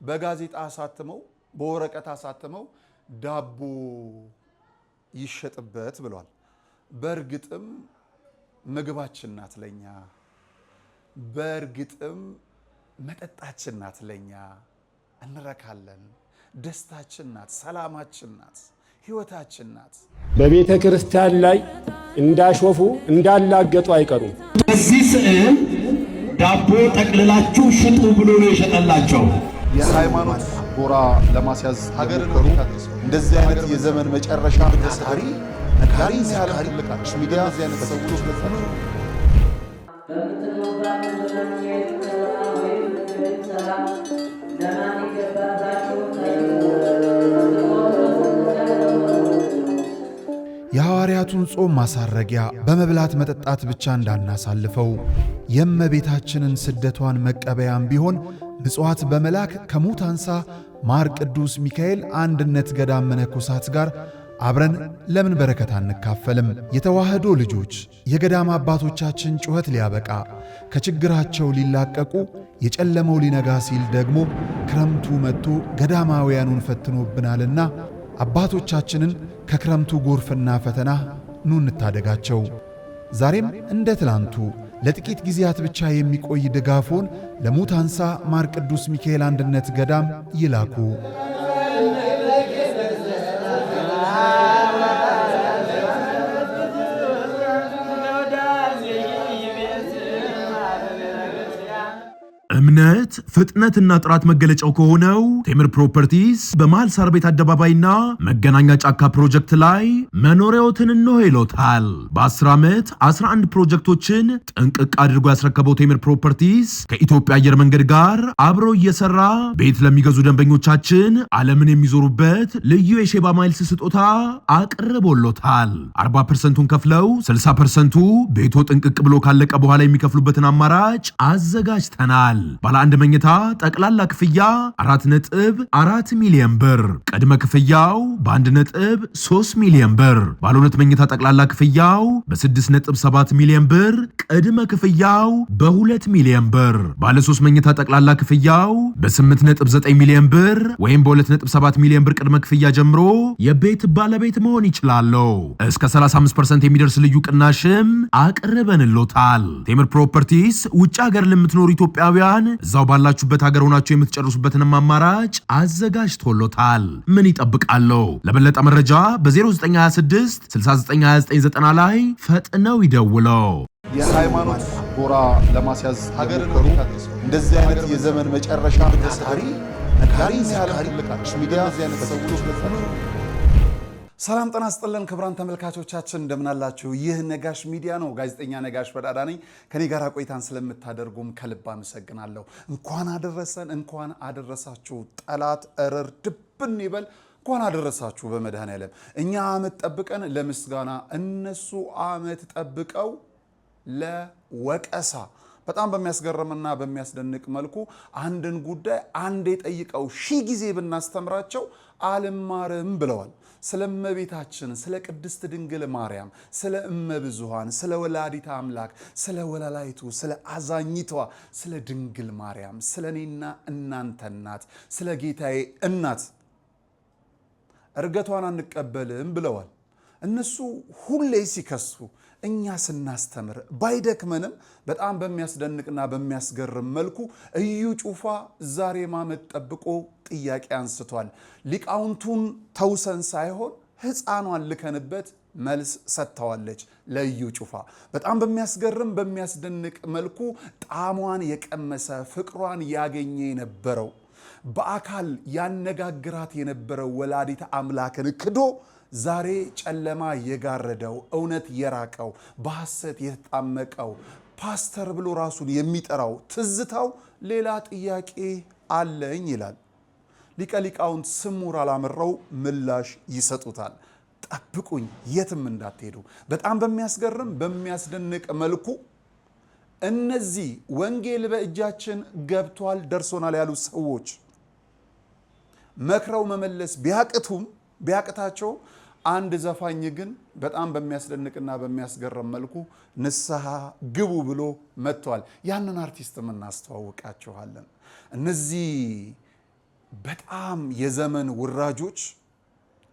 በጋዜጣ አሳትመው በወረቀት አሳትመው ዳቦ ይሸጥበት ብሏል። በርግጥም ምግባችን ናት ለኛ፣ በርግጥም መጠጣችን ናት ለኛ፣ እንረካለን። ደስታችን ናት፣ ሰላማችን ናት፣ ህይወታችን ናት። በቤተ ክርስቲያን ላይ እንዳሾፉ እንዳላገጡ አይቀሩም። በዚህ ስዕል ዳቦ ጠቅልላችሁ ሽጡ ብሎ ነው የሸጠላቸው። የሃይማኖት ጎራ ለማስያዝ ሀገርን እንደዚህ አይነት የዘመን መጨረሻ ታሪ ነካሪ ያህል ልቃች ሚዲያ እዚህ አይነት ሰዎች ለታሉ የሐዋርያቱን ጾም ማሳረጊያ በመብላት መጠጣት ብቻ እንዳናሳልፈው የእመቤታችንን ስደቷን መቀበያም ቢሆን ምጽዋት በመላክ ከሙት አንሳ ማር ቅዱስ ሚካኤል አንድነት ገዳም መነኮሳት ጋር አብረን ለምን በረከት አንካፈልም? የተዋህዶ ልጆች የገዳም አባቶቻችን ጩኸት ሊያበቃ ከችግራቸው ሊላቀቁ የጨለመው ሊነጋ ሲል ደግሞ ክረምቱ መጥቶ ገዳማውያኑን ፈትኖብናልና አባቶቻችንን ከክረምቱ ጎርፍና ፈተና ኑ እንታደጋቸው። ዛሬም እንደ ትላንቱ ለጥቂት ጊዜያት ብቻ የሚቆይ ድጋፎን ለሙት አንሳ ማር ቅዱስ ሚካኤል አንድነት ገዳም ይላኩ። እምነት ፍጥነትና ጥራት መገለጫው ከሆነው ቴምር ፕሮፐርቲስ በመሃል ሳር ቤት አደባባይና መገናኛ ጫካ ፕሮጀክት ላይ መኖሪያዎትን እንሆ ይሎታል። በ10 ዓመት 11 ፕሮጀክቶችን ጥንቅቅ አድርጎ ያስረከበው ቴምር ፕሮፐርቲስ ከኢትዮጵያ አየር መንገድ ጋር አብሮ እየሰራ ቤት ለሚገዙ ደንበኞቻችን ዓለምን የሚዞሩበት ልዩ የሼባ ማይልስ ስጦታ አቅርቦሎታል። 40%ን ከፍለው 60%ቱ ቤቶ ጥንቅቅ ብሎ ካለቀ በኋላ የሚከፍሉበትን አማራጭ አዘጋጅተናል። ባለ አንድ መኝታ ጠቅላላ ክፍያ 4.4 ሚሊዮን ብር፣ ቅድመ ክፍያው በ1.3 ሚሊዮን ብር፣ ባለ ሁለት መኝታ ጠቅላላ ክፍያው በ6.7 ሚሊዮን ብር፣ ቅድመ ክፍያው በ2 ሚሊዮን ብር፣ ባለ 3 መኝታ ጠቅላላ ክፍያው በ8.9 ሚሊዮን ብር ወይም በ2.7 ሚሊዮን ብር ቅድመ ክፍያ ጀምሮ የቤት ባለቤት መሆን ይችላሉ። እስከ 35% የሚደርስ ልዩ ቅናሽም አቅርበንሎታል። ቴምር ፕሮፐርቲስ ውጭ ሀገር ለምትኖሩ ኢትዮጵያውያን እዛው ባላችሁበት ሀገር ሆናችሁ የምትጨርሱበትንም አማራጭ አዘጋጅቶሎታል። ምን ይጠብቃሉ? ለበለጠ መረጃ በ0926 692990 ላይ ፈጥነው ይደውለው። የሃይማኖት ጎራ ለማስያዝ ሀገርን እንደዚህ አይነት የዘመን መጨረሻ ታሪ ነካሪ ያህል ልቃች ሚዲያ እዚህ አይነት ሰዎች ለታሉ። ሰላም ጤና ይስጥልን ክቡራን ተመልካቾቻችን እንደምናላችሁ። ይህ ነጋሽ ሚዲያ ነው። ጋዜጠኛ ነጋሽ በዳዳ ነኝ። ከኔ ጋር ቆይታን ስለምታደርጉም ከልብ አመሰግናለሁ። እንኳን አደረሰን፣ እንኳን አደረሳችሁ። ጠላት እርር ድብን ይበል። እንኳን አደረሳችሁ በመድኃኔዓለም። እኛ ዓመት ጠብቀን ለምስጋና፣ እነሱ ዓመት ጠብቀው ለወቀሳ በጣም በሚያስገርምና በሚያስደንቅ መልኩ አንድን ጉዳይ አንዴ ጠይቀው 1000 ጊዜ ብናስተምራቸው አልማርም ብለዋል። ስለ እመቤታችን፣ ስለ ቅድስት ድንግል ማርያም፣ ስለ እመብዙሃን፣ ስለ ወላዲተ አምላክ፣ ስለ ወላላይቱ፣ ስለ አዛኝቷ፣ ስለ ድንግል ማርያም፣ ስለ እኔና እናንተ እናት፣ ስለ ጌታዬ እናት እርገቷን አንቀበልም ብለዋል። እነሱ ሁሌ ሲከሱ እኛ ስናስተምር ባይደክመንም በጣም በሚያስደንቅና በሚያስገርም መልኩ እዩ ጩፋ ዛሬ ዓመት ጠብቆ ጥያቄ አንስቷል። ሊቃውንቱን ተውሰን ሳይሆን ሕፃኗን ልከንበት መልስ ሰጥተዋለች ለእዩ ጩፋ። በጣም በሚያስገርም በሚያስደንቅ መልኩ ጣዕሟን የቀመሰ ፍቅሯን ያገኘ የነበረው በአካል ያነጋግራት የነበረው ወላዲተ አምላክን ክዶ ዛሬ ጨለማ የጋረደው እውነት የራቀው በሐሰት የተጣመቀው ፓስተር ብሎ ራሱን የሚጠራው ትዝታው ሌላ ጥያቄ አለኝ ይላል። ሊቀ ሊቃውንት ስሙር አላምረው ምላሽ ይሰጡታል። ጠብቁኝ፣ የትም እንዳትሄዱ። በጣም በሚያስገርም በሚያስደንቅ መልኩ እነዚህ ወንጌል በእጃችን ገብቷል ደርሶናል ያሉ ሰዎች መክረው መመለስ ቢያቅታቸው አንድ ዘፋኝ ግን በጣም በሚያስደንቅና በሚያስገርም መልኩ ንስሐ ግቡ ብሎ መጥቷል። ያንን አርቲስት እናስተዋውቃችኋለን። እነዚህ በጣም የዘመን ውራጆች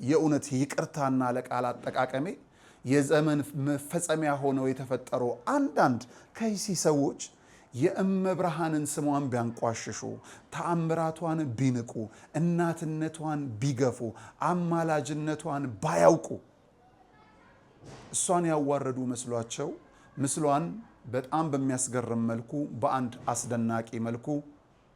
የኡነት ይቅርታና ለቃል አጠቃቀሜ የዘመን መፈጸሚያ ሆነው የተፈጠሩ አንዳንድ ከይሲ ሰዎች የእመብርሃንን ስሟን ቢያንቋሽሹ ተአምራቷን ቢንቁ እናትነቷን ቢገፉ አማላጅነቷን ባያውቁ እሷን ያዋረዱ መስሏቸው ምስሏን በጣም በሚያስገርም መልኩ በአንድ አስደናቂ መልኩ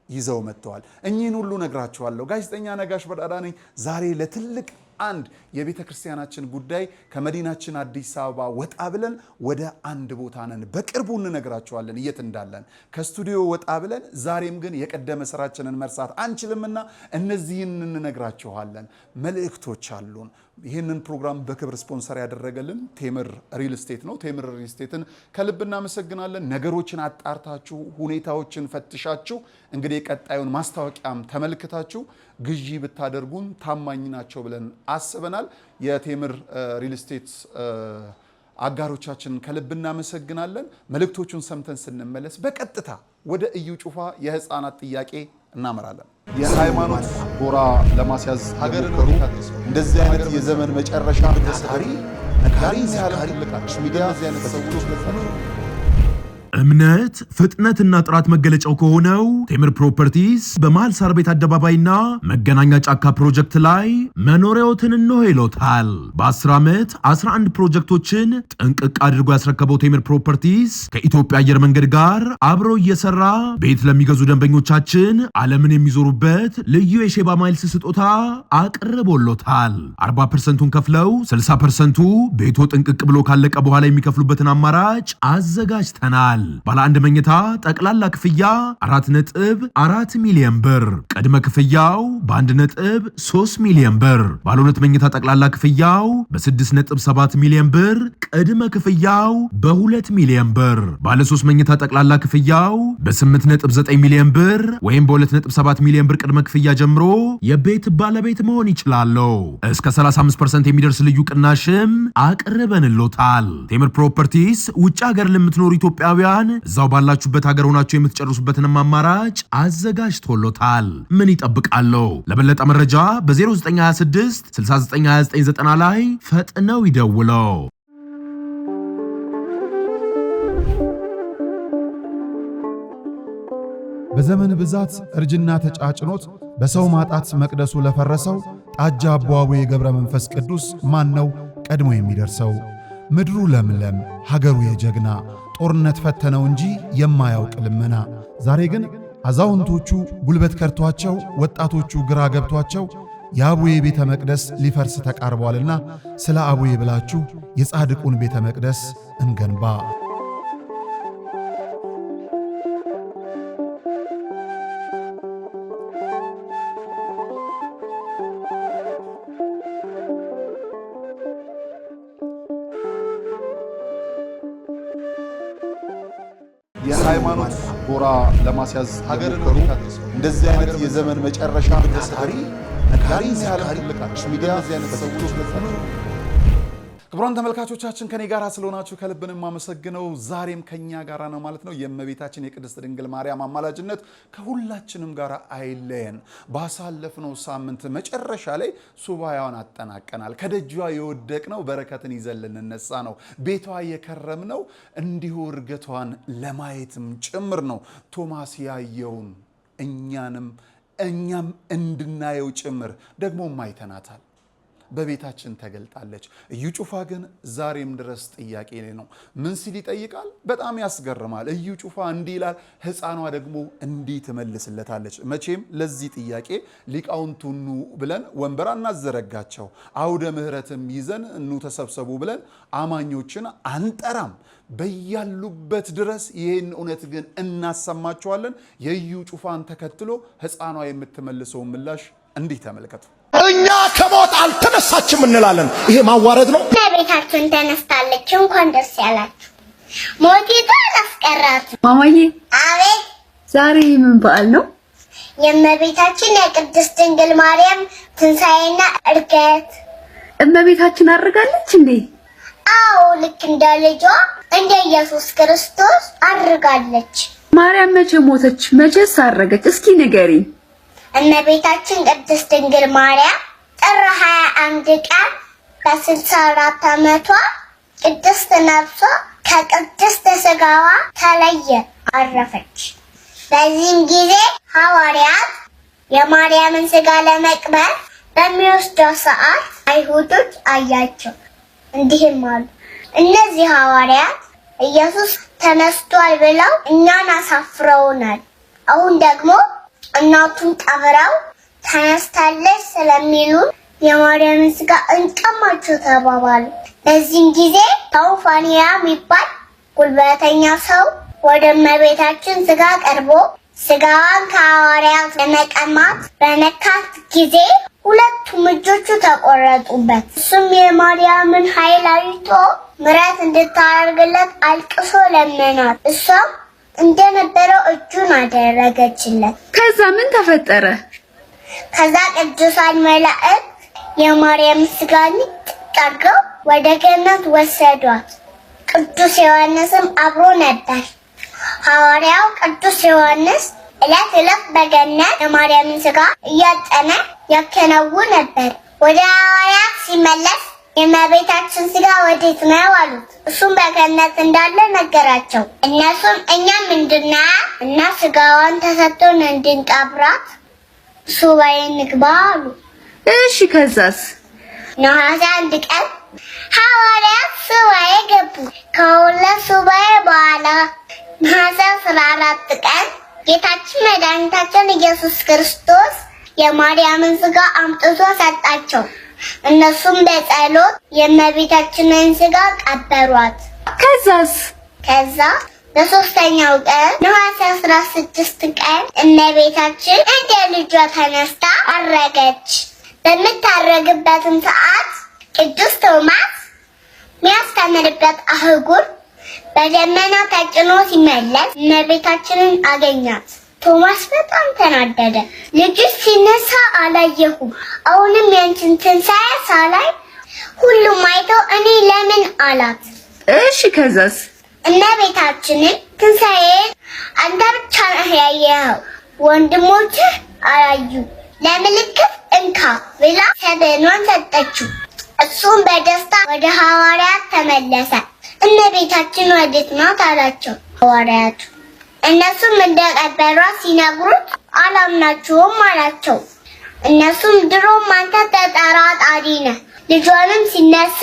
ይዘው መጥተዋል። እኚህን ሁሉ ነግራችኋለሁ። ጋዜጠኛ ነጋሽ በዳዳ ነኝ። ዛሬ ለትልቅ አንድ የቤተ ክርስቲያናችን ጉዳይ ከመዲናችን አዲስ አበባ ወጣ ብለን ወደ አንድ ቦታ ነን። በቅርቡ እንነግራችኋለን የት እንዳለን ከስቱዲዮ ወጣ ብለን። ዛሬም ግን የቀደመ ስራችንን መርሳት አንችልምና እነዚህን እንነግራችኋለን። መልእክቶች አሉን። ይህንን ፕሮግራም በክብር ስፖንሰር ያደረገልን ቴምር ሪል ስቴት ነው። ቴምር ሪል ስቴትን ከልብ እናመሰግናለን። ነገሮችን አጣርታችሁ ሁኔታዎችን ፈትሻችሁ እንግዲህ ቀጣዩን ማስታወቂያም ተመልክታችሁ ግዢ ብታደርጉን ታማኝ ናቸው ብለን አስበናል። የቴምር ሪል ስቴት አጋሮቻችንን ከልብ እናመሰግናለን። መልእክቶቹን ሰምተን ስንመለስ በቀጥታ ወደ እዩ ጩፋ የህፃናት ጥያቄ እናመራለን። የሃይማኖት ጎራ ለማስያዝ ሀገርን እንደዚህ አይነት የዘመን መጨረሻ ታሪ ነጋሪ ያለ ሚዲያ ያለ ሰዎች እምነት ፍጥነትና ጥራት መገለጫው ከሆነው ቴምር ፕሮፐርቲስ በመሃል ሳር ቤት አደባባይና መገናኛ ጫካ ፕሮጀክት ላይ መኖሪያዎትን ነው ይሎታል። በ10 ዓመት 11 ፕሮጀክቶችን ጥንቅቅ አድርጎ ያስረከበው ቴምር ፕሮፐርቲስ ከኢትዮጵያ አየር መንገድ ጋር አብሮ እየሰራ ቤት ለሚገዙ ደንበኞቻችን ዓለምን የሚዞሩበት ልዩ የሼባ ማይልስ ስጦታ አቅርቦሎታል። 40%ን ከፍለው 60%ቱ ቤቶ ጥንቅቅ ብሎ ካለቀ በኋላ የሚከፍሉበትን አማራጭ አዘጋጅተናል። ባለ አንድ መኝታ ጠቅላላ ክፍያ 4.4 ሚሊዮን ብር፣ ቅድመ ክፍያው በ1.3 ሚሊዮን ብር፣ ባለ ሁለት መኝታ ጠቅላላ ክፍያው በ6.7 ሚሊዮን ብር፣ ቅድመ ክፍያው በ2 ሚሊዮን ብር፣ ባለ 3 መኝታ ጠቅላላ ክፍያው በ8.9 ሚሊዮን ብር ወይም በ2.7 ሚሊዮን ብር ቅድመ ክፍያ ጀምሮ የቤት ባለቤት መሆን ይችላሉ። እስከ 35% የሚደርስ ልዩ ቅናሽም አቅርበንሎታል። ቴምር ፕሮፐርቲስ ውጭ ሀገር ለምትኖሩ ኢትዮጵያውያን እዛው ባላችሁበት ሀገር ሆናችሁ የምትጨርሱበትን አማራጭ አዘጋጅቶሎታል። ምን ይጠብቃሉ? ለበለጠ መረጃ በ0926 692990 ላይ ፈጥነው ይደውለው። በዘመን ብዛት እርጅና ተጫጭኖት በሰው ማጣት መቅደሱ ለፈረሰው ጣጃ አቦአቡ የገብረ መንፈስ ቅዱስ ማን ነው ቀድሞ የሚደርሰው? ምድሩ ለምለም ሀገሩ የጀግና ጦርነት ፈተነው እንጂ የማያውቅ ልመና። ዛሬ ግን አዛውንቶቹ ጉልበት ከርቷቸው ወጣቶቹ ግራ ገብቷቸው የአቡዬ ቤተ መቅደስ ሊፈርስ ተቃርቧልና ስለ አቡዬ ብላችሁ የጻድቁን ቤተ መቅደስ እንገንባ። የሃይማኖት ጎራ ለማስያዝ ሀገርን እንደዚህ አይነት የዘመን መጨረሻ ታሪ ነጋሪ ያለ ሚዲያ ያለ ሰዎች ክቡራን ተመልካቾቻችን ከኔ ጋር ስለሆናችሁ ከልብን ማመሰግነው። ዛሬም ከኛ ጋር ነው ማለት ነው። የእመቤታችን የቅድስት ድንግል ማርያም አማላጅነት ከሁላችንም ጋር አይለየን። ባሳለፍነው ሳምንት መጨረሻ ላይ ሱባኤዋን አጠናቀናል። ከደጇ የወደቅነው በረከትን ይዘን ልንነሳ ነው። ቤቷ የከረምነው እንዲሁ እርገቷን ለማየትም ጭምር ነው። ቶማስ ያየውን እኛም እንድናየው ጭምር ደግሞም አይተናታል። በቤታችን ተገልጣለች። እዩ ጩፋ ግን ዛሬም ድረስ ጥያቄ ላይ ነው። ምን ሲል ይጠይቃል? በጣም ያስገርማል። እዩ ጩፋ እንዲህ ይላል፣ ሕፃኗ ደግሞ እንዲህ ትመልስለታለች። መቼም ለዚህ ጥያቄ ሊቃውንቱ ኑ ብለን ወንበር አናዘረጋቸው፣ አውደ ምሕረትም ይዘን ኑ ተሰብሰቡ ብለን አማኞችን አንጠራም። በያሉበት ድረስ ይህን እውነት ግን እናሰማቸዋለን። የእዩ ጩፋን ተከትሎ ሕፃኗ የምትመልሰው ምላሽ እንዲህ ተመልከቱ። እኛ ከሞት አልተነሳችም እንላለን። ይሄ ማዋረድ ነው። ቤታችን ተነስታለች። እንኳን ደስ ያላችሁ። ሞቲቷ አላስቀራችሁ። ማማዬ፣ አቤት። ዛሬ ምን በዓል ነው? የእመቤታችን የቅድስት ድንግል ማርያም ትንሣኤና ዕርገት። እመቤታችን አርጋለች እንዴ? አዎ፣ ልክ እንደ ልጇ እንደ ኢየሱስ ክርስቶስ አርጋለች። ማርያም መቼ ሞተች? መቼስ አረገች? እስኪ ንገሪኝ። እመቤታችን ቅድስት ድንግል ማርያም ጥር 21 ቀን በ64 ዓመቷ ቅድስት ነፍሷ ከቅድስት ሥጋዋ ተለየ አረፈች። በዚህም ጊዜ ሐዋርያት የማርያምን ሥጋ ለመቅበር በሚወስደው ሰዓት አይሁዶች አያቸው፣ እንዲህም አሉ፣ እነዚህ ሐዋርያት ኢየሱስ ተነስቷል ብለው እኛን አሳፍረውናል። አሁን ደግሞ እናቱን ቀብረው ተነስታለች ስለሚሉ የማርያምን ሥጋ እንቀማቸው ተባባሉ። በዚህም ጊዜ ታውፋንያ የሚባል ጉልበተኛ ሰው ወደ እመቤታችን ሥጋ ቀርቦ ሥጋዋን ከሐዋርያት ለመቀማት በነካት ጊዜ ሁለቱም እጆቹ ተቆረጡበት። እሱም የማርያምን ኃይል አይቶ ምሕረት እንድታደርግለት አልቅሶ ለመናት። እሷም እንደነበረው እጁን አደረገችለት። ከዛ ምን ተፈጠረ? ከዛ ቅዱሳን መላእክት የማርያም ሥጋ ጠርገው ወደ ገነት ወሰዷት። ቅዱስ ዮሐንስም አብሮ ነበር። ሐዋርያው ቅዱስ ዮሐንስ ዕለት ዕለት በገነት የማርያምን ሥጋ እያጠነ ያከናውን ነበር። ወደ ሐዋርያት ሲመለስ የእመቤታችን ሥጋ ወዴት ነው አሉት። እሱም በገነት እንዳለ ነገራቸው። እነሱም እኛ ምንድነው እና ሥጋዋን ተሰጥቶን እንድንቀብራት ሱባኤ እንግባ አሉ። እሺ ከዛስ? ነሐሴ 1 ቀን ሐዋርያት ሱባኤ ገቡ። ከሁለት ሱባኤ በኋላ ነሐሴ 14 ቀን ጌታችን መድኃኒታችን ኢየሱስ ክርስቶስ የማርያምን ሥጋ አምጥቶ ሰጣቸው። እነሱም በጸሎት የእመቤታችንን ሥጋ ቀበሯት። ከዛስ? ከዛ በሶስተኛው ቀን ነሐሴ 16 ቀን እመቤታችን እንደ ልጇ ተነስታ አረገች። በምታረግበትም ሰዓት ቅዱስ ቶማስ የሚያስተምርበት አህጉር በደመና ተጭኖ ሲመለስ እመቤታችንን አገኛት። ቶማስ በጣም ተናደደ። ልጅሽ ሲነሳ አላየሁም፣ አሁንም ያንቺን ትንሣኤ ሳላይ ሁሉም አይተው እኔ ለምን አላት። እሺ ከዛስ? እመቤታችንን ትንሣኤን አንተ ብቻ ነህ ያየኸው፣ ወንድሞችህ አላዩ፣ ለምልክት እንካ ብላ ሰበኗን ሰጠችው። እሱም በደስታ ወደ ሐዋርያት ተመለሰ። እመቤታችን ወዴት ናት አላቸው ሐዋርያቱ። እነሱም እንደቀበሯት ሲነግሩት አላምናችሁም አላቸው። እነሱም ድሮም አንተ ተጠራጣሪ ነህ፣ ልጇንም ሲነሳ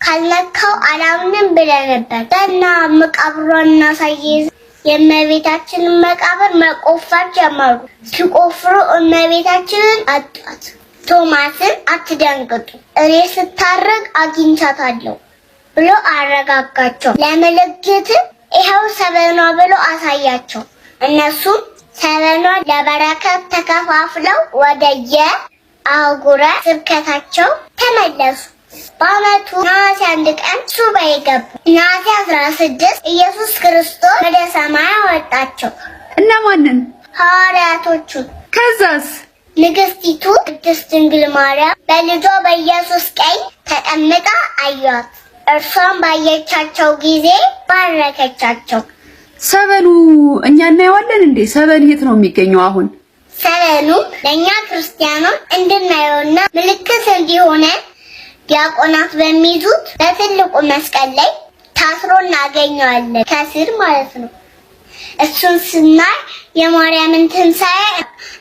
ካልነካው አላምንም ብለህ ነበር እና መቃብሯን እናሳይህ። የእመቤታችንን መቃብር መቆፈር ጀመሩ። ሲቆፍሩ እመቤታችንን አጧት። ቶማስን አትደንግጡ፣ እኔ ስታረግ አግኝቻታለሁ ብሎ አረጋጋቸው። ለምልክት ይኸው ሰበኗ ብሎ አሳያቸው። እነሱም ሰበኗ ለበረከት ተከፋፍለው ወደየ አህጉረ ስብከታቸው ተመለሱ። በዓመቱ ነሐሴ 1 ቀን ሱባኤ ገቡ። ነሐሴ 16 ኢየሱስ ክርስቶስ ወደ ሰማይ አወጣቸው። እነማንን? ሐዋርያቶቹን። ከዛስ? ንግሥቲቱ ቅድስት ድንግል ማርያም በልጇ በኢየሱስ ቀኝ ተቀምጣ አዩአት። እርሷም ባየቻቸው ጊዜ ባረከቻቸው። ሰበኑ እኛ እናየዋለን እንዴ? ሰበን የት ነው የሚገኘው አሁን? ሰበኑ ለእኛ ክርስቲያኖች እንድናየውና ምልክት እንዲሆነ ዲያቆናት በሚይዙት በትልቁ መስቀል ላይ ታስሮ እናገኘዋለን፣ ከስር ማለት ነው። እሱን ስናይ የማርያምን ትንሣኤ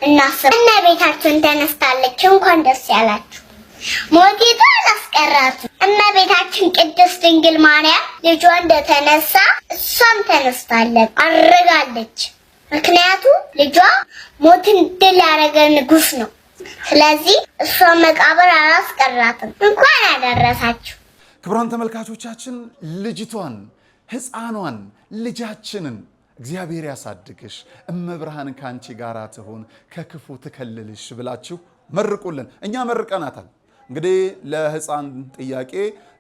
እናስብ። እመቤታችን ተነስታለች፣ እንኳን ደስ ያላችሁ። ሞቲቱ አላስቀራትም። እመቤታችን ቅድስት ድንግል ማርያም ልጇ እንደተነሳ እሷም ተነስታለች፣ አርጋለች። ምክንያቱም ልጇ ሞትን ድል ያደረገ ንጉሥ ነው። ስለዚህ እሷ መቃብር አላስቀራትም። እንኳን አደረሳችሁ። ክቡራን ተመልካቾቻችን ልጅቷን ሕፃኗን ልጃችንን እግዚአብሔር ያሳድግሽ፣ እመብርሃን ካንቺ ጋራ ትሁን፣ ከክፉ ትከልልሽ ብላችሁ መርቁልን። እኛ መርቀናታል። እንግዲህ ለሕፃን ጥያቄ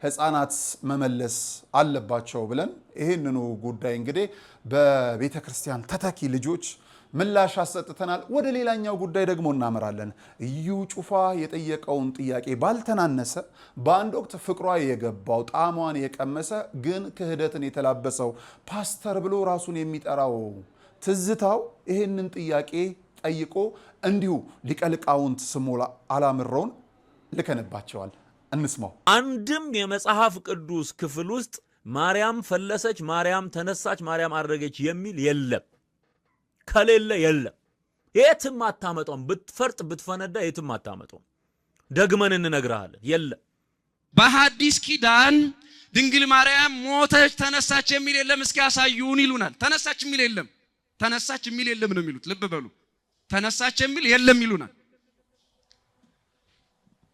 ሕፃናት መመለስ አለባቸው ብለን ይህንኑ ጉዳይ እንግዲህ በቤተ ክርስቲያን ተተኪ ልጆች ምላሽ አሰጥተናል። ወደ ሌላኛው ጉዳይ ደግሞ እናመራለን። እዩ ጩፋ የጠየቀውን ጥያቄ ባልተናነሰ በአንድ ወቅት ፍቅሯ የገባው ጣዕሟን የቀመሰ ግን ክህደትን የተላበሰው ፓስተር ብሎ ራሱን የሚጠራው ትዝታው ይህንን ጥያቄ ጠይቆ እንዲሁ ሊቀ ሊቃውንት ስምዖን አላምረውን ልከንባቸዋል። እንስማው። አንድም የመጽሐፍ ቅዱስ ክፍል ውስጥ ማርያም ፈለሰች፣ ማርያም ተነሳች፣ ማርያም አረገች የሚል የለም። ከሌለ የለም። የትም አታመጣውም። ብትፈርጥ ብትፈነዳ የትም አታመጣውም። ደግመን እንነግርሃለን። የለም። በሐዲስ ኪዳን ድንግል ማርያም ሞተች ተነሳች የሚል የለም። እስኪ ያሳዩን ይሉናል። ተነሳች የሚል የለም። ተነሳች የሚል የለም ነው የሚሉት። ልብ በሉ። ተነሳች የሚል የለም ይሉናል።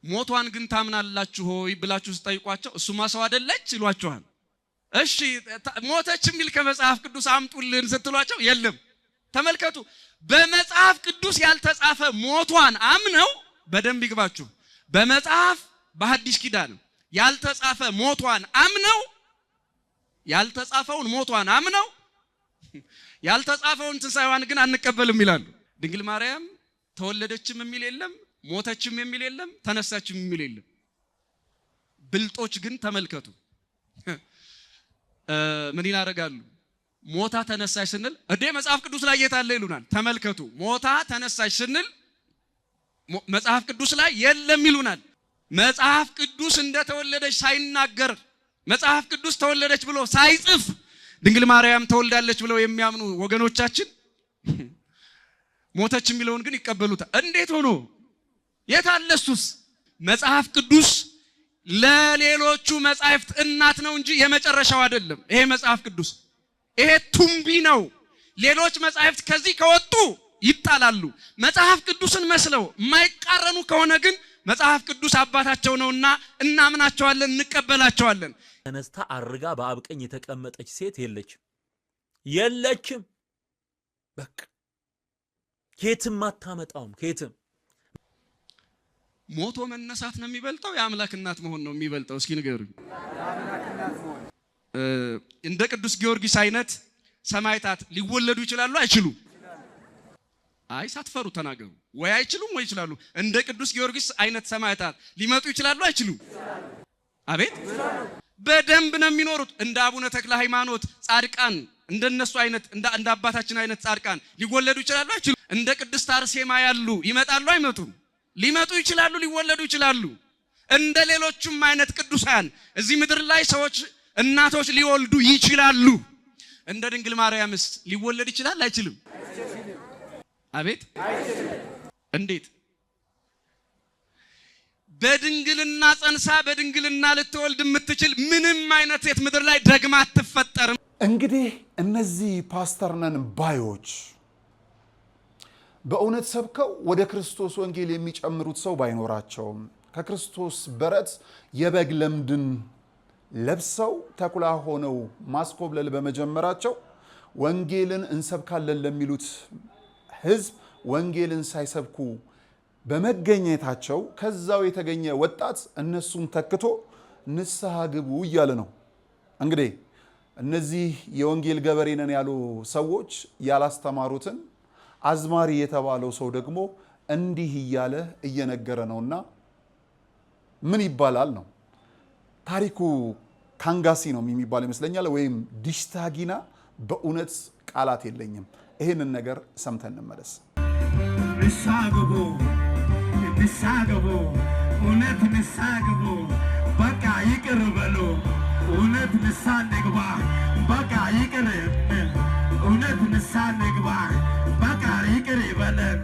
ሞቷን ግን ታምናላችሁ ሆይ ብላችሁ ስጠይቋቸው እሱማ ሰው አይደለች ይሏችኋል። እሺ ሞተች የሚል ከመጽሐፍ ቅዱስ አምጡልን ስትሏቸው የለም። ተመልከቱ። በመጽሐፍ ቅዱስ ያልተጻፈ ሞቷን አምነው በደንብ ይግባችሁ። በመጽሐፍ በሐዲስ ኪዳን ያልተጻፈ ሞቷን አምነው ያልተጻፈውን ሞቷን አምነው ያልተጻፈውን ትንሣኤዋን ግን አንቀበልም ይላሉ። ድንግል ማርያም ተወለደችም የሚል የለም፣ ሞተችም የሚል የለም፣ ተነሳችም የሚል የለም። ብልጦች ግን ተመልከቱ ምን ይላረጋሉ? ሞታ ተነሳች ስንል እዴ መጽሐፍ ቅዱስ ላይ የታለ ይሉናል። ተመልከቱ። ሞታ ተነሳች ስንል መጽሐፍ ቅዱስ ላይ የለም ይሉናል። መጽሐፍ ቅዱስ እንደተወለደች ሳይናገር መጽሐፍ ቅዱስ ተወለደች ብሎ ሳይጽፍ ድንግል ማርያም ተወልዳለች ብለው የሚያምኑ ወገኖቻችን ሞተች የሚለውን ግን ይቀበሉታል። እንዴት ሆኖ? የታለሱስ? መጽሐፍ ቅዱስ ለሌሎቹ መጻሕፍት እናት ነው እንጂ የመጨረሻው አይደለም። ይሄ መጽሐፍ ቅዱስ ይሄ ቱምቢ ነው። ሌሎች መጻሕፍት ከዚህ ከወጡ ይጣላሉ። መጽሐፍ ቅዱስን መስለው የማይቃረኑ ከሆነ ግን መጽሐፍ ቅዱስ አባታቸው ነውና እናምናቸዋለን፣ እንቀበላቸዋለን። ተነስታ አርጋ በአብ ቀኝ የተቀመጠች ሴት የለችም። በቃ ከየትም አታመጣውም። ከየትም ሞቶ መነሳት ነው የሚበልጠው? የአምላክ እናት መሆን ነው የሚበልጠው? እስኪ ንገሩኝ። እንደ ቅዱስ ጊዮርጊስ አይነት ሰማዕታት ሊወለዱ ይችላሉ አይችሉም? አይ ሳትፈሩ ተናገሩ። ወይ አይችሉም ወይ ይችላሉ። እንደ ቅዱስ ጊዮርጊስ አይነት ሰማዕታት ሊመጡ ይችላሉ አይችሉም? አቤት በደንብ ነው የሚኖሩት። እንደ አቡነ ተክለ ሃይማኖት ጻድቃን እንደነሱ አይነት እንደ አባታችን አይነት ጻድቃን ሊወለዱ ይችላሉ አይችሉም? እንደ ቅድስት አርሴማ ያሉ ይመጣሉ አይመጡም? ሊመጡ ይችላሉ፣ ሊወለዱ ይችላሉ። እንደ ሌሎችም አይነት ቅዱሳን እዚህ ምድር ላይ ሰዎች እናቶች ሊወልዱ ይችላሉ። እንደ ድንግል ማርያምስ ሊወለድ ይችላል አይችልም? አቤት እንዴት? በድንግልና ጸንሳ በድንግልና ልትወልድ የምትችል ምንም አይነት ሴት ምድር ላይ ደግማ አትፈጠርም። እንግዲህ እነዚህ ፓስተር ነን ባዮች በእውነት ሰብከው ወደ ክርስቶስ ወንጌል የሚጨምሩት ሰው ባይኖራቸውም ከክርስቶስ በረት የበግ ለምድን ለብሰው ተኩላ ሆነው ማስኮብለል በመጀመራቸው ወንጌልን እንሰብካለን ለሚሉት ሕዝብ ወንጌልን ሳይሰብኩ በመገኘታቸው ከዛው የተገኘ ወጣት እነሱን ተክቶ ንስሐ ግቡ እያለ ነው። እንግዲህ እነዚህ የወንጌል ገበሬ ነን ያሉ ሰዎች ያላስተማሩትን አዝማሪ የተባለው ሰው ደግሞ እንዲህ እያለ እየነገረ ነውና ምን ይባላል ነው ታሪኩ። ካንጋሲ ነው የሚባል ይመስለኛል፣ ወይም ዲሽታጊና። በእውነት ቃላት የለኝም። ይህንን ነገር ሰምተን እንመለስ። ንስሐ ግቡ፣ ንስሐ ግቡ፣ እውነት ንስሐ ግቡ። በቃ ይቅር በሉ። እውነት ንስሐ እንግባ። በቃ ይቅር፣ እውነት ንስሐ እንግባ። በቃ ይቅር በለን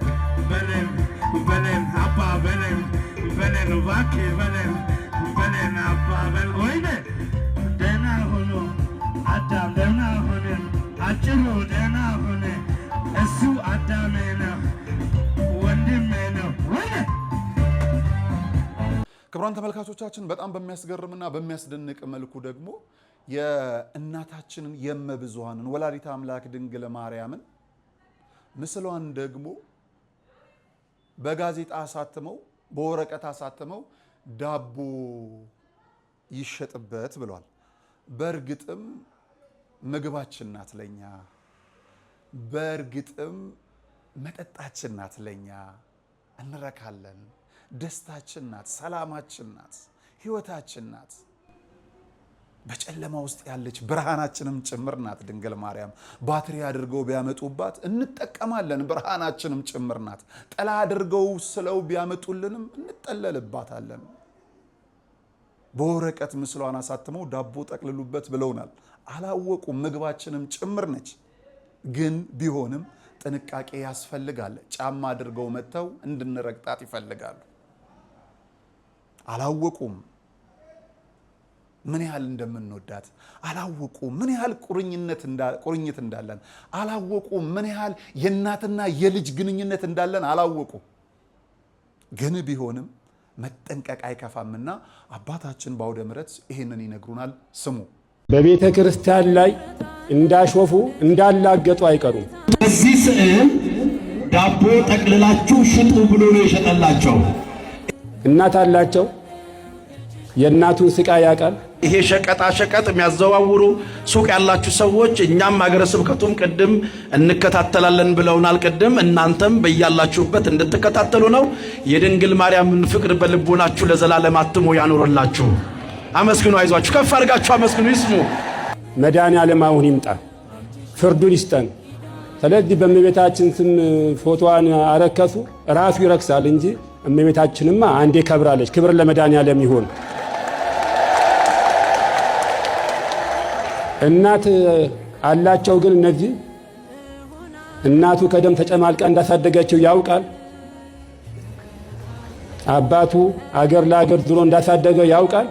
በለን አባ በለን እባክህ በለን አባ በል። ወይኔ ደህና ሆኖ አዳም ደህና ሆነ፣ አጭሩ ደህና ሆነ። እሱ አዳሜ ነው ወንድሜ ነው። ወይኔ ክቡራን ተመልካቾቻችን በጣም በሚያስገርምና በሚያስደንቅ መልኩ ደግሞ የእናታችንን የእመብዙኃንን ወላዲተ አምላክ ድንግል ማርያምን ምስሏን ደግሞ በጋዜጣ አሳትመው በወረቀት አሳትመው ዳቦ ይሸጥበት ብሏል። በእርግጥም ምግባችን ናት ለኛ፣ በእርግጥም መጠጣችን ናት ለኛ። እንረካለን። ደስታችን ናት፣ ሰላማችን ናት፣ ህይወታችን ናት። በጨለማ ውስጥ ያለች ብርሃናችንም ጭምር ናት ድንግል ማርያም። ባትሪ አድርገው ቢያመጡባት እንጠቀማለን፣ ብርሃናችንም ጭምር ናት። ጥላ አድርገው ስለው ቢያመጡልንም እንጠለልባታለን። በወረቀት ምስሏን አሳትመው ዳቦ ጠቅልሉበት ብለውናል። አላወቁም፣ ምግባችንም ጭምር ነች። ግን ቢሆንም ጥንቃቄ ያስፈልጋል። ጫማ አድርገው መጥተው እንድንረግጣት ይፈልጋሉ። አላወቁም ምን ያህል እንደምንወዳት፣ አላወቁም ምን ያህል ቁርኝት እንዳለን፣ አላወቁም ምን ያህል የእናትና የልጅ ግንኙነት እንዳለን አላወቁም። ግን ቢሆንም መጠንቀቅ አይከፋምና አባታችን በአውደ ምሕረት ይሄንን ይነግሩናል። ስሙ። በቤተ ክርስቲያን ላይ እንዳሾፉ እንዳላገጡ አይቀሩም። በዚህ ስዕል ዳቦ ጠቅልላችሁ ሽጡ ብሎ ነው የሸጠላቸው። እናት አላቸው። የእናቱን ስቃይ ያውቃል። ይሄ ሸቀጣ ሸቀጥ የሚያዘዋውሩ ሱቅ ያላችሁ ሰዎች እኛም ሀገረ ስብከቱም ቅድም እንከታተላለን ብለውናል። ቅድም እናንተም በያላችሁበት እንድትከታተሉ ነው። የድንግል ማርያምን ፍቅር በልቦናችሁ ለዘላለም አትሞ ያኖርላችሁ። አመስግኑ፣ አይዟችሁ፣ ከፍ አድርጋችሁ አመስግኑ። ይስሙ። መድኃኔዓለም አሁን ይምጣ፣ ፍርዱን ይስጠን። ስለዚህ በእመቤታችን ስም ፎቶዋን አረከሱ፣ ራሱ ይረክሳል እንጂ እመቤታችንማ አንዴ ከብራለች። ክብር ለመድኃኔዓለም ይሁን። እናት አላቸው። ግን እነዚህ እናቱ ከደም ተጨማልቃ እንዳሳደገችው ያውቃል። አባቱ አገር ለአገር ዝሮ እንዳሳደገው ያውቃል።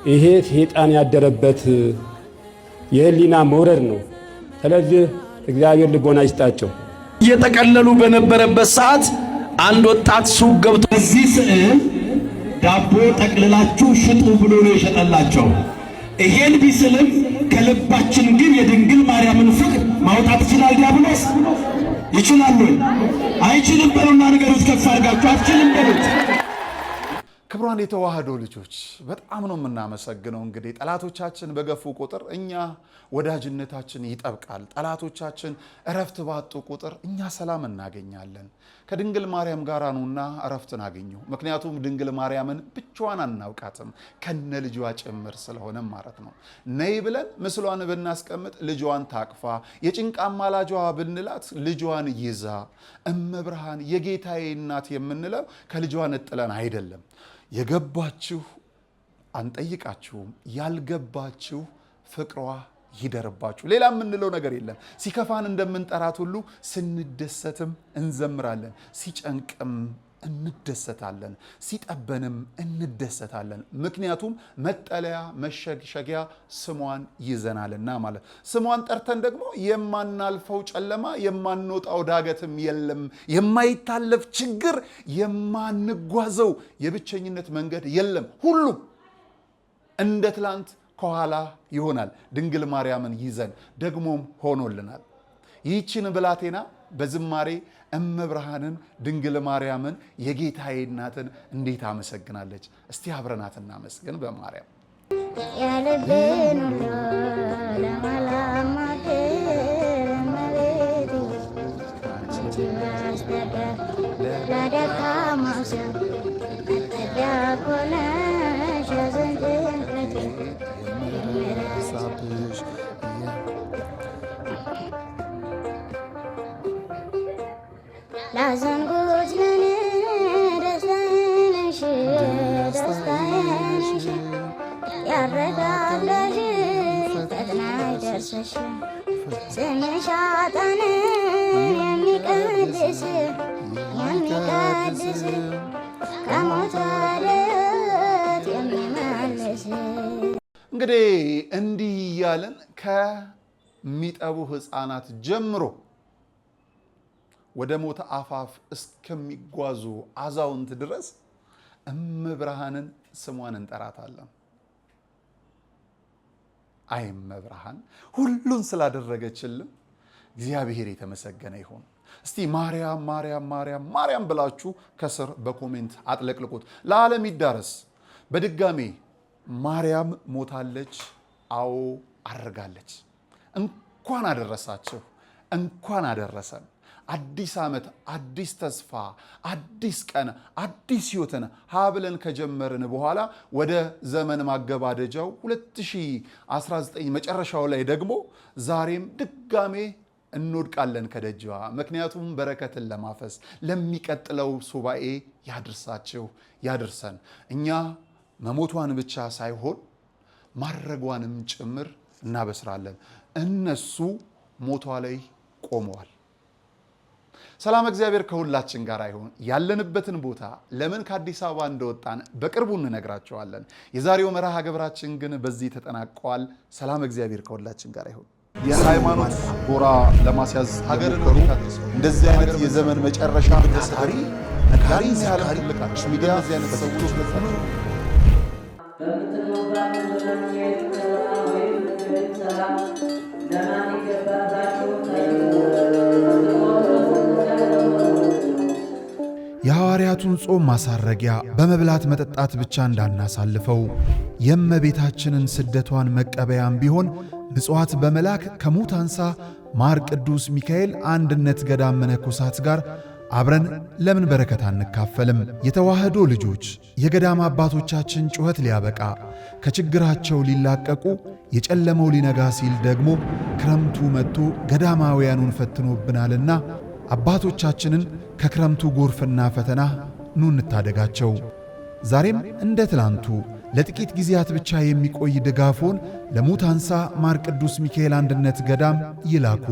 ይሄ ሰይጣን ያደረበት የህሊና መውረድ ነው። ስለዚህ እግዚአብሔር ልቦና ይስጣቸው። እየተቀለሉ በነበረበት ሰዓት አንድ ወጣት ሱቅ ገብቶ በዚህ ስዕል ዳቦ ጠቅልላችሁ ሽጡ ብሎ ነው የሸጠላቸው። ይሄን ቢስልም ከልባችን ግን የድንግል ማርያምን ፍቅር ማውጣት ይችላል ዲያብሎስ? ይችላል ወይ? አይችልም በሉና ንገሩት፣ ከፍ አድርጋችሁ አትችልም በሉት። ክብሯን የተዋህዶ ልጆች በጣም ነው የምናመሰግነው። እንግዲህ ጠላቶቻችን በገፉ ቁጥር እኛ ወዳጅነታችን ይጠብቃል። ጠላቶቻችን እረፍት ባጡ ቁጥር እኛ ሰላም እናገኛለን። ከድንግል ማርያም ጋር ነውና እረፍትን አገኙ። ምክንያቱም ድንግል ማርያምን ብቻዋን አናውቃትም፣ ከነ ልጇ ጭምር ስለሆነ ማለት ነው። ነይ ብለን ምስሏን ብናስቀምጥ ልጇን ታቅፋ፣ የጭንቅ አማላጇ ብንላት ልጇን ይዛ፣ እመብርሃን የጌታዬ እናት የምንለው ከልጇ ነጥለን አይደለም። የገባችሁ አንጠይቃችሁም፣ ያልገባችሁ ፍቅሯ ይደርባችሁ። ሌላ የምንለው ነገር የለም። ሲከፋን እንደምንጠራት ሁሉ ስንደሰትም እንዘምራለን፣ ሲጨንቅም እንደሰታለን፣ ሲጠበንም እንደሰታለን። ምክንያቱም መጠለያ መሸሸጊያ ስሟን ይዘናልና ማለት። ስሟን ጠርተን ደግሞ የማናልፈው ጨለማ የማንወጣው ዳገትም የለም፣ የማይታለፍ ችግር የማንጓዘው የብቸኝነት መንገድ የለም። ሁሉም እንደ ትላንት ከኋላ ይሆናል። ድንግል ማርያምን ይዘን ደግሞም ሆኖልናል። ይህችን ብላቴና በዝማሬ እመብርሃንን ድንግል ማርያምን የጌታዬ እናትን እንዴት አመሰግናለች። እስቲ አብረናት እናመስግን በማርያም ያለብን ሁሉ ለማላማት መሬት ሲማስተዳር ለደካማው ሰው ዲያቆነሽ ያዘንጥንቅነት የሚረሳብሽ ላዘንጉት ለኔ ደስታዬንሽ ደስታዬንሽ ያረጋለሽ ፈጥናሽ ደርሰሽ ስምሽ ኃጥአንን የሚቀድስ ከሞት ወደ ሕይወት የሚመልስ። እንግዲህ እንዲህ እያለን ከሚጠቡ ሕፃናት ጀምሮ ወደ ሞት አፋፍ እስከሚጓዙ አዛውንት ድረስ እመብርሃንን ስሟን እንጠራታለን። አይ እመብርሃን ሁሉን ስላደረገችልን እግዚአብሔር የተመሰገነ ይሁን። እስቲ ማርያም ማርያም ማርያም ማርያም ብላችሁ ከስር በኮሜንት አጥለቅልቁት፣ ለዓለም ይዳረስ። በድጋሜ ማርያም ሞታለች፣ አዎ አርጋለች። እንኳን አደረሳችሁ፣ እንኳን አደረሰን። አዲስ ዓመት፣ አዲስ ተስፋ፣ አዲስ ቀን፣ አዲስ ህይወትን ሀብለን ከጀመርን በኋላ ወደ ዘመን ማገባደጃው 2019 መጨረሻው ላይ ደግሞ ዛሬም ድጋሜ እንወድቃለን ከደጅዋ። ምክንያቱም በረከትን ለማፈስ ለሚቀጥለው ሱባኤ ያድርሳችሁ ያድርሰን። እኛ መሞቷን ብቻ ሳይሆን ማረጓንም ጭምር እናበስራለን። እነሱ ሞቷ ላይ ቆመዋል። ሰላም እግዚአብሔር ከሁላችን ጋር ይሁን። ያለንበትን ቦታ ለምን ከአዲስ አበባ እንደወጣን በቅርቡ እንነግራቸዋለን። የዛሬው መርሃ ግብራችን ግን በዚህ ተጠናቀዋል። ሰላም እግዚአብሔር ከሁላችን ጋር ይሁን። የሃይማኖት ጎራ ለማስያዝ ሀገርን እንደዚህ አይነት የዘመን መጨረሻ ታሪ ነጋሪ ሲያልቅ ሚዲያ እዚህ አይነት ሰዎች የሐዋርያቱን ጾም ማሳረጊያ በመብላት መጠጣት ብቻ እንዳናሳልፈው የእመቤታችንን ስደቷን መቀበያም ቢሆን ምጽዋት በመላክ ከሙት አንሳ ማር ቅዱስ ሚካኤል አንድነት ገዳም መነኮሳት ጋር አብረን ለምን በረከት አንካፈልም? የተዋህዶ ልጆች የገዳም አባቶቻችን ጩኸት ሊያበቃ ከችግራቸው ሊላቀቁ የጨለመው ሊነጋ ሲል ደግሞ ክረምቱ መጥቶ ገዳማውያኑን ፈትኖብናልና አባቶቻችንን ከክረምቱ ጎርፍና ፈተና ኑ እንታደጋቸው። ዛሬም እንደ ትላንቱ ለጥቂት ጊዜያት ብቻ የሚቆይ ድጋፎን ለሙት አንሳ ማር ቅዱስ ሚካኤል አንድነት ገዳም ይላኩ።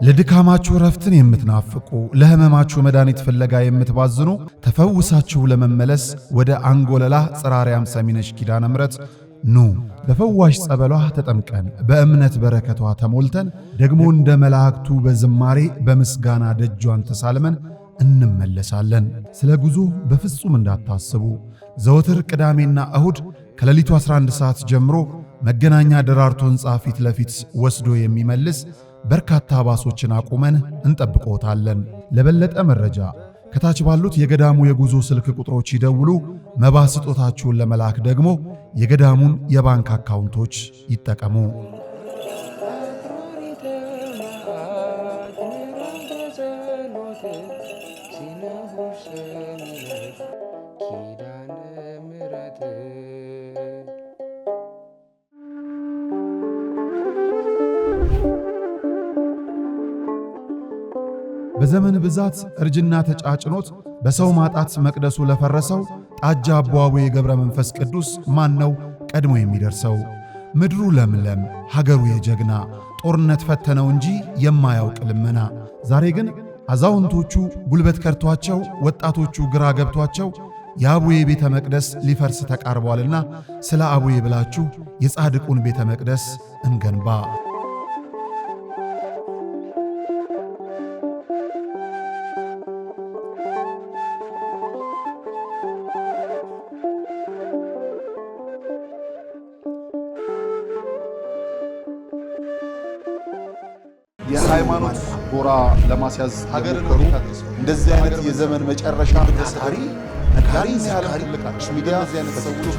ለድካማችሁ ረፍትን የምትናፍቁ ለህመማችሁ መድኃኒት ፍለጋ የምትባዝኑ ተፈውሳችሁ ለመመለስ ወደ አንጎለላ ጽራሪያም ሰሚነሽ ኪዳነ ምሕረት ኑ። በፈዋሽ ጸበሏ ተጠምቀን በእምነት በረከቷ ተሞልተን ደግሞ እንደ መላእክቱ በዝማሬ በምስጋና ደጇን ተሳልመን እንመለሳለን። ስለ ጉዞ በፍጹም እንዳታስቡ። ዘወትር ቅዳሜና እሁድ ከሌሊቱ 11 ሰዓት ጀምሮ መገናኛ ደራርቱ ሕንጻ ፊት ለፊት ወስዶ የሚመልስ በርካታ ባሶችን አቁመን እንጠብቆታለን። ለበለጠ መረጃ ከታች ባሉት የገዳሙ የጉዞ ስልክ ቁጥሮች ይደውሉ። መባ ስጦታችሁን ለመላክ ደግሞ የገዳሙን የባንክ አካውንቶች ይጠቀሙ። በዘመን ብዛት እርጅና ተጫጭኖት በሰው ማጣት መቅደሱ ለፈረሰው ጣጃ አቦአቡዬ የገብረ መንፈስ ቅዱስ ማን ነው ቀድሞ የሚደርሰው? ምድሩ ለምለም ሀገሩ የጀግና ጦርነት ፈተነው እንጂ የማያውቅ ልመና። ዛሬ ግን አዛውንቶቹ ጉልበት ከርቷቸው፣ ወጣቶቹ ግራ ገብቷቸው የአቡዬ ቤተ መቅደስ ሊፈርስ ተቃርቧልና ስለ አቡዬ ብላችሁ የጻድቁን ቤተ መቅደስ እንገንባ። የሃይማኖት ጎራ ለማስያዝ ሀገርን እንደዚህ አይነት የዘመን መጨረሻ ታሪ ነጋሪ ሲያልቅ ሚዲያ እዚህ አይነት ሰዎች